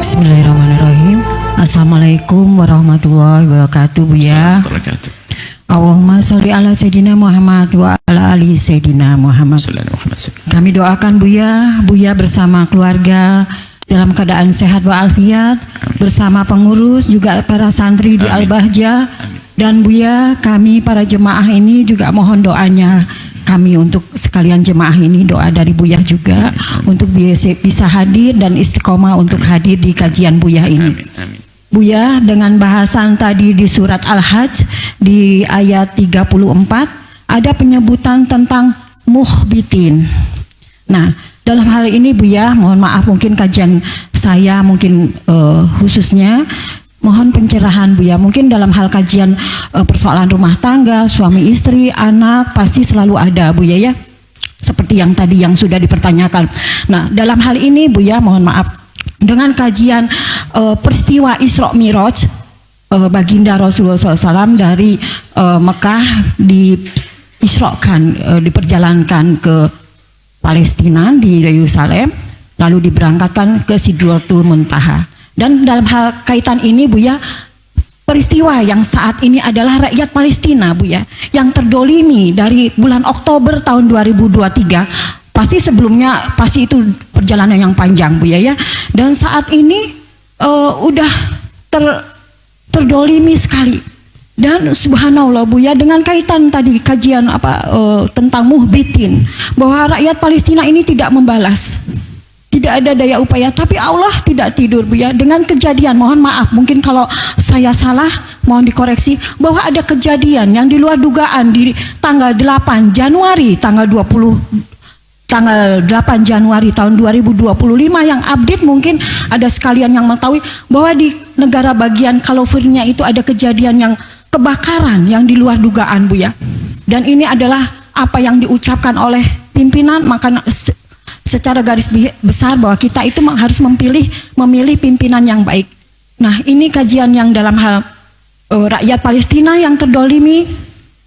Bismillahirrahmanirrahim. Assalamualaikum warahmatullahi wabarakatuh, Buya. Allahumma sholli ala Sayyidina Muhammad wa ala ali Sayyidina Muhammad. Kami doakan Buya bersama keluarga dalam keadaan sehat walafiat, bersama pengurus juga para santri di Al-Bahjah, dan Buya kami para jemaah ini juga mohon doanya kami untuk sekalian jemaah ini, doa dari Buya juga untuk bisa hadir dan istiqomah untuk hadir di kajian Buya ini. Buya, dengan bahasan tadi di surat Al-Hajj di ayat 34 ada penyebutan tentang muhbitin. Nah, dalam hal ini Buya, mohon maaf mungkin kajian saya mungkin khususnya mohon pencerahan Buya. Mungkin dalam hal kajian persoalan rumah tangga, suami istri, anak pasti selalu ada Buya ya. Seperti yang tadi yang sudah dipertanyakan. Nah, dalam hal ini Buya mohon maaf dengan kajian peristiwa Isra Mi'raj baginda Rasulullah SAW dari Mekah diisrokan, diperjalankan ke Palestina di Yerusalem, lalu diberangkatkan ke Sidratul Muntaha. Dan dalam hal kaitan ini Buya, peristiwa yang saat ini adalah rakyat Palestina Buya yang terdolimi dari bulan Oktober tahun 2023. Pasti sebelumnya pasti itu perjalanan yang panjang Buya ya. Dan saat ini udah terdolimi sekali. Dan subhanallah Buya, dengan kaitan tadi kajian tentang muhbitin, bahwa rakyat Palestina ini tidak membalas. Tidak ada daya upaya, tapi Allah tidak tidur Buya. Dengan kejadian, mohon maaf mungkin kalau saya salah, mohon dikoreksi, bahwa ada kejadian yang di luar dugaan di tanggal 8 Januari tanggal 8 Januari tahun 2025 yang update, mungkin ada sekalian yang mengetahui bahwa di negara bagian California itu ada kejadian yang kebakaran yang di luar dugaan Buya. Dan ini adalah apa yang diucapkan oleh pimpinan, maka secara garis besar bahwa kita itu harus memilih pimpinan yang baik. Nah, ini kajian yang dalam hal rakyat Palestina yang terdolimi.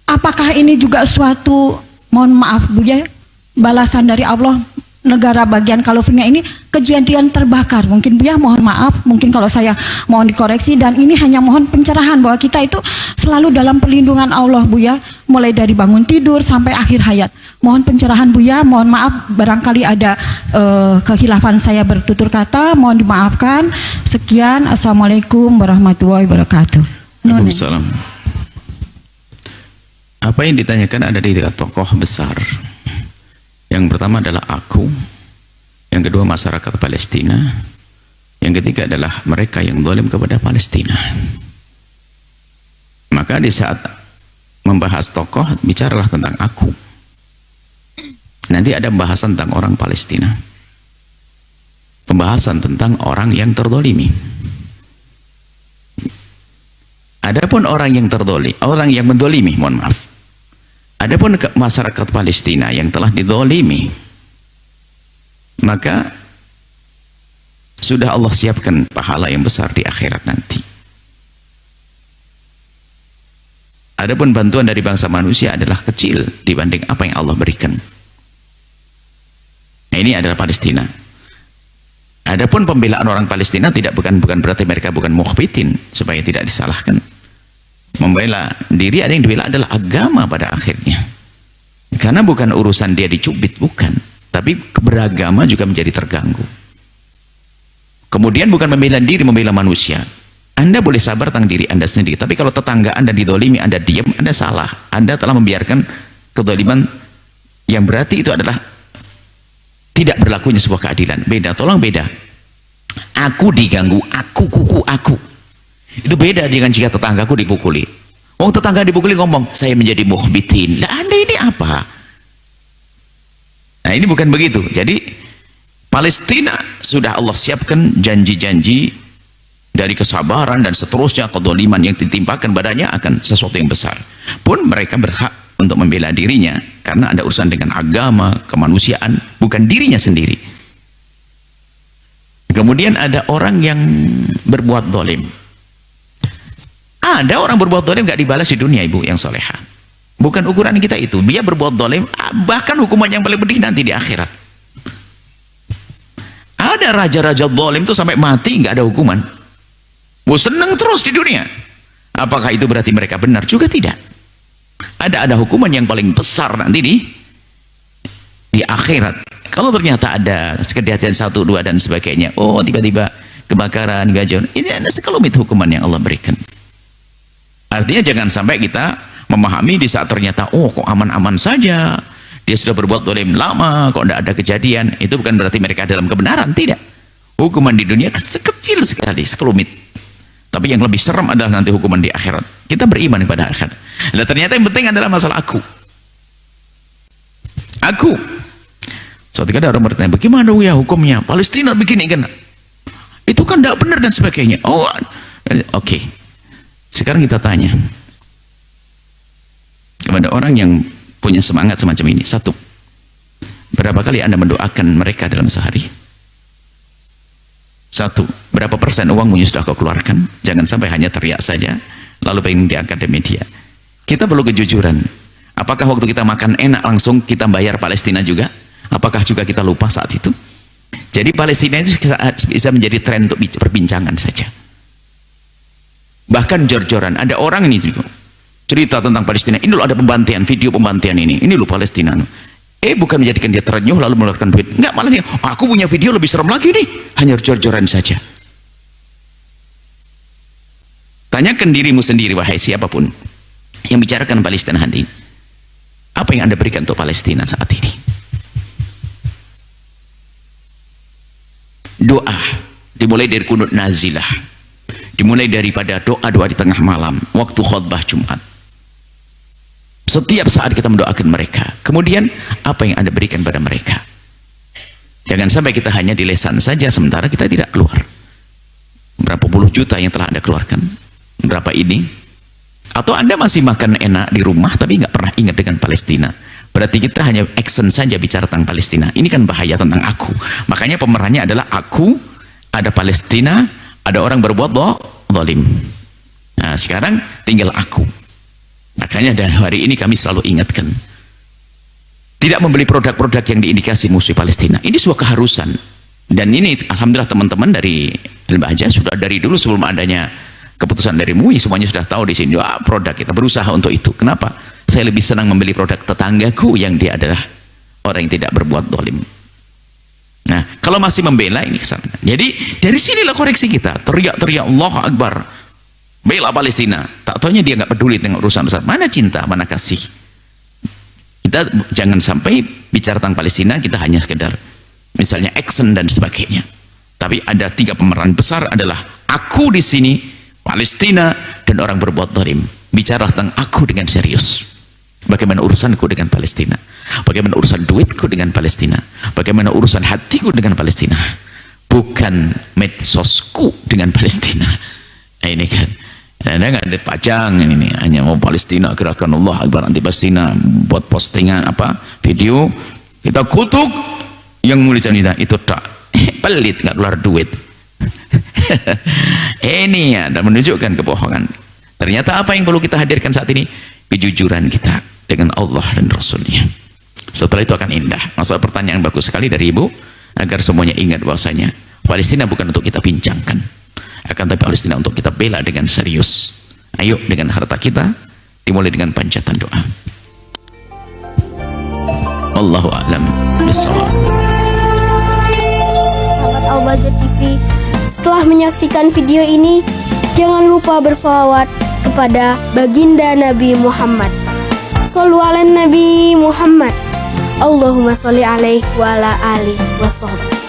Apakah ini juga suatu, mohon maaf Buya, balasan dari Allah? Negara bagian California ini kejadian terbakar. Mungkin Buya mohon maaf, mungkin kalau saya mohon dikoreksi, dan ini hanya mohon pencerahan bahwa kita itu selalu dalam perlindungan Allah Buya, mulai dari bangun tidur sampai akhir hayat. Mohon pencerahan Buya, mohon maaf barangkali ada kehilafan saya bertutur kata, mohon dimaafkan. Sekian, assalamualaikum warahmatullahi wabarakatuh. Waalaikumsalam. Apa yang ditanyakan ada di tiga tokoh besar. Yang pertama adalah aku, yang kedua masyarakat Palestina, yang ketiga adalah mereka yang zalim kepada Palestina. Maka di saat membahas tokoh, bicaralah tentang aku. Nanti ada pembahasan tentang orang Palestina, pembahasan tentang orang yang terdolimi. Adapun orang yang terdolimi, orang yang mendolimi, mohon maaf. Adapun masyarakat Palestina yang telah didolimi, maka sudah Allah siapkan pahala yang besar di akhirat nanti. Adapun bantuan dari bangsa manusia adalah kecil dibanding apa yang Allah berikan. Nah, ini adalah Palestina. Adapun pembelaan orang Palestina bukan berarti mereka bukan mukhbitin, supaya tidak disalahkan. Membela diri, ada yang dibela adalah agama pada akhirnya, karena bukan urusan dia dicubit, bukan, tapi beragama juga menjadi terganggu. Kemudian bukan membela diri, membela manusia. Anda boleh sabar tentang diri Anda sendiri, tapi kalau tetangga Anda didolimi, Anda diam, Anda salah. Anda telah membiarkan kedoliman, yang berarti itu adalah tidak berlakunya sebuah keadilan. Beda, tolong beda. Aku diganggu, aku kuku aku. Itu beda dengan jika tetanggaku dipukuli. Oh, tetangga dipukuli ngomong, saya menjadi mukhbitin. Nah, Anda ini apa? Nah, ini bukan begitu. Jadi Palestina sudah Allah siapkan janji-janji dari kesabaran dan seterusnya, kedoliman yang ditimpakan badannya akan sesuatu yang besar. Pun mereka berhak untuk membela dirinya, karena ada urusan dengan agama, kemanusiaan, bukan dirinya sendiri. Kemudian ada orang yang berbuat dolim. Ada orang berbuat dolim gak dibalas di dunia, ibu yang soleha. Bukan ukuran kita itu. Dia berbuat dolim, bahkan hukuman yang paling pedih nanti di akhirat. Ada Ada raja-raja zalim itu sampai mati nggak ada hukuman. Seneng terus di dunia. Apakah itu berarti mereka benar? Juga tidak. Ada hukuman yang paling besar nanti di akhirat. Kalau ternyata ada kejadian 1, 2 dan sebagainya, oh tiba-tiba kebakaran, gajah, ini ada sekelumit hukuman yang Allah berikan. Artinya jangan sampai kita memahami di saat ternyata oh kok aman-aman saja, dia sudah berbuat zalim lama, kok tidak ada kejadian, itu bukan berarti mereka dalam kebenaran. Tidak. Hukuman di dunia sekecil sekali, sekelumit. Tapi yang lebih serem adalah nanti hukuman di akhirat. Kita beriman kepada akhirat. Dan ternyata yang penting adalah masalah aku. Suatu kali ada orang bertanya, bagaimana ya hukumnya? Palestina begini kan? Itu kan tidak benar dan sebagainya. Oh, oke. Sekarang kita tanya kepada orang yang punya semangat semacam ini. 1, berapa kali Anda mendoakan mereka dalam sehari? 1, berapa persen uangmu sudah kau keluarkan? Jangan sampai hanya teriak saja lalu pengen diangkat di media. Kita perlu kejujuran. Apakah waktu kita makan enak langsung kita bayar Palestina juga? Apakah juga kita lupa saat itu? Jadi Palestina itu bisa menjadi tren untuk perbincangan saja. Bahkan jor-joran. Ada orang ini juga cerita tentang Palestina. Ini loh ada pembantian, video pembantian ini. Ini loh Palestina. Bukan menjadikan dia terenyuh lalu mengeluarkan duit. Enggak, malah dia, aku punya video lebih serem lagi nih. Hanya jor-joran saja. Tanyakan dirimu sendiri, wahai siapapun yang bicarakan Palestina hari ini. Apa yang Anda berikan untuk Palestina saat ini? Doa dimulai dari kunut nazilah, dimulai daripada doa-doa di tengah malam waktu khutbah Jumat. Setiap saat kita mendoakan mereka. Kemudian apa yang Anda berikan pada mereka? Jangan sampai kita hanya di lisan saja sementara kita tidak keluar. Berapa puluh juta yang telah Anda keluarkan? Berapa ini? Atau Anda masih makan enak di rumah tapi nggak pernah ingat dengan Palestina? Berarti kita hanya action saja bicara tentang Palestina. Ini kan bahaya tentang aku. Makanya pemerannya adalah aku, ada Palestina, ada orang berbuat zalim. Nah, sekarang tinggal aku. Makanya dari hari ini kami selalu ingatkan. Tidak membeli produk-produk yang diindikasi musuh Palestina. Ini sebuah keharusan. Dan ini alhamdulillah teman-teman dari Al-Bahjah sudah dari dulu sebelum adanya keputusan dari MUI semuanya sudah tahu di sini. Produk kita berusaha untuk itu. Kenapa? Saya lebih senang membeli produk tetanggaku yang dia adalah orang yang tidak berbuat zalim. Nah, kalau masih membela ini kesalahan. Jadi dari sinilah koreksi kita. Teriak-teriak Allahu Akbar, bela Palestina. Tak taunya dia nggak peduli dengan urusan-urusan. Mana cinta, mana kasih. Kita jangan sampai bicara tentang Palestina kita hanya sekedar misalnya action dan sebagainya. Tapi ada 3 pemeran besar adalah aku di sini, Palestina, dan orang berbuat zalim. Bicara tentang aku dengan serius. Bagaimana urusanku dengan Palestina? Bagaimana urusan duitku dengan Palestina? Bagaimana urusan hatiku dengan Palestina? Bukan medsosku dengan Palestina. Nah, ini kan. Anda nggak ada pajang ini, hanya mau Palestina, gerakan Allah Akbar anti Palestina, buat postingan apa video kita kutuk yang nulisan itu tak pelit, nggak keluar duit. Ini ya, dan menunjukkan kebohongan. Ternyata apa yang perlu kita hadirkan saat ini? Kejujuran kita dengan Allah dan Rasulnya. Setelah itu akan indah. Masalah pertanyaan bagus sekali dari Ibu, agar semuanya ingat bahwasanya Palestina bukan untuk kita bincangkan, akan tapi Palestina untuk kita bela dengan serius. Ayo dengan harta kita, dimulai dengan panjatan doa. Wallahu a'lam bishawab. Sahabat Al-Bahjah TV, setelah menyaksikan video ini, jangan lupa bersolawat kepada baginda Nabi Muhammad. Shollu ala Nabi Muhammad. Allahumma sholli alaihi wa ala alihi wa sahbihi.